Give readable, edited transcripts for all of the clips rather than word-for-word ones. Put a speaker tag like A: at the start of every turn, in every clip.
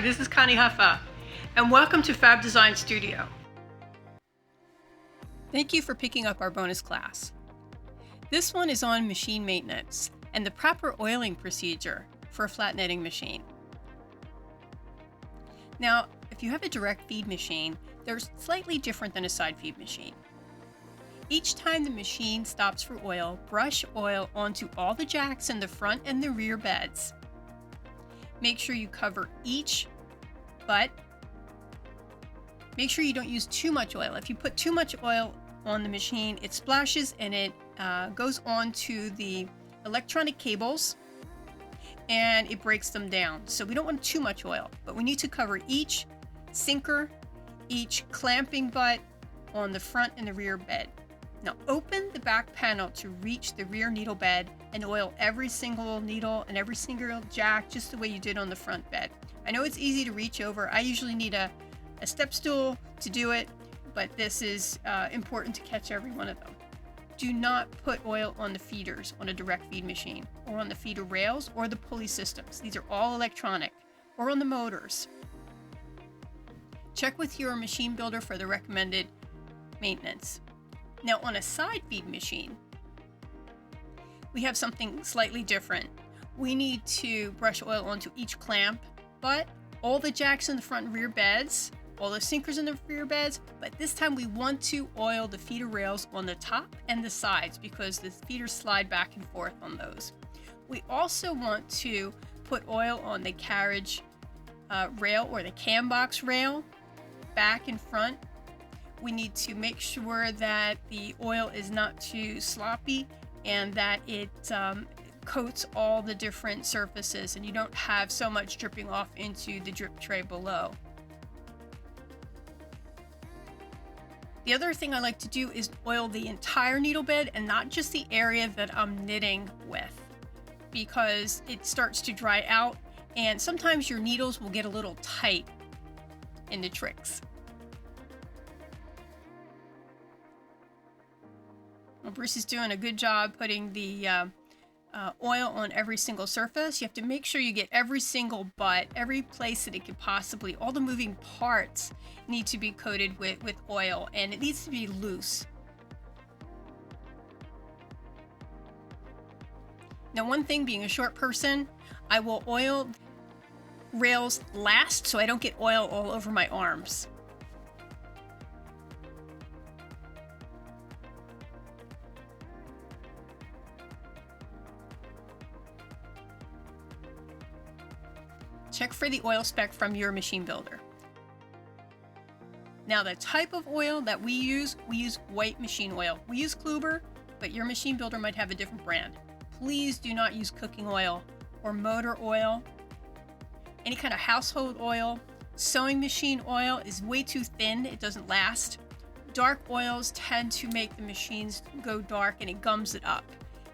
A: this is Connie Huffa, and welcome to Fabdesigns Studio. Thank you for picking up our bonus class. This one is on machine maintenance and the proper oiling procedure for a flat netting machine. Now, if you have a direct feed machine, they're slightly different than a side feed machine. Each time the machine stops for oil, brush oil onto all the jacks in the front and the rear beds. Make sure you cover each butt. Make sure you don't use too much oil. If you put too much oil on the machine, it splashes and it goes onto the electronic cables and it breaks them down. So we don't want too much oil, but we need to cover each sinker, each clamping butt on the front and the rear bed. Now open the back panel to reach the rear needle bed and oil every single needle and every single jack just the way you did on the front bed. I know it's easy to reach over. I usually need a step stool to do it, but this is important to catch every one of them. Do not put oil on the feeders on a direct feed machine, or on the feeder rails, or the pulley systems. These are all electronic, or on the motors. Check with your machine builder for the recommended maintenance. Now on a side feed machine, we have something slightly different. We need to brush oil onto each clamp, but all the jacks in the front and rear beds, all the sinkers in the rear beds, but this time we want to oil the feeder rails on the top and the sides because the feeders slide back and forth on those. We also want to put oil on the carriage rail or the cam box rail, back and front. We need to make sure that the oil is not too sloppy and that it coats all the different surfaces and you don't have so much dripping off into the drip tray below. The other thing I like to do is oil the entire needle bed and not just the area that I'm knitting with, because it starts to dry out and sometimes your needles will get a little tight in the tricks. Well, Bruce is doing a good job putting the oil on every single surface. You have to make sure you get every single butt, every place that it could possibly, all the moving parts need to be coated with oil, and it needs to be loose. Now, one thing, being a short person, I will oil rails last so I don't get oil all over my arms. Check for the oil spec from your machine builder. Now the type of oil that we use white machine oil. We use Kluber, but your machine builder might have a different brand. Please do not use cooking oil or motor oil, any kind of household oil. Sewing machine oil is way too thin, it doesn't last. Dark oils tend to make the machines go dark and it gums it up.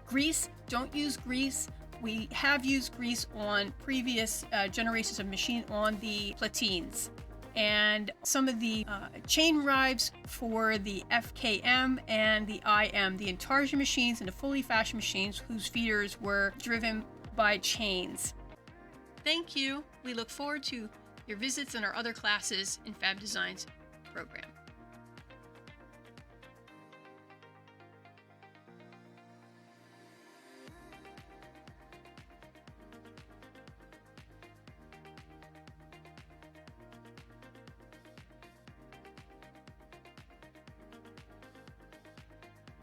A: Grease, don't use grease. We have used grease on previous generations of machine on the platines. And some of the chain rives for the FKM and the IM, the intarsia machines and the fully fashioned machines whose feeders were driven by chains. Thank you. We look forward to your visits in our other classes in Fabdesigns program.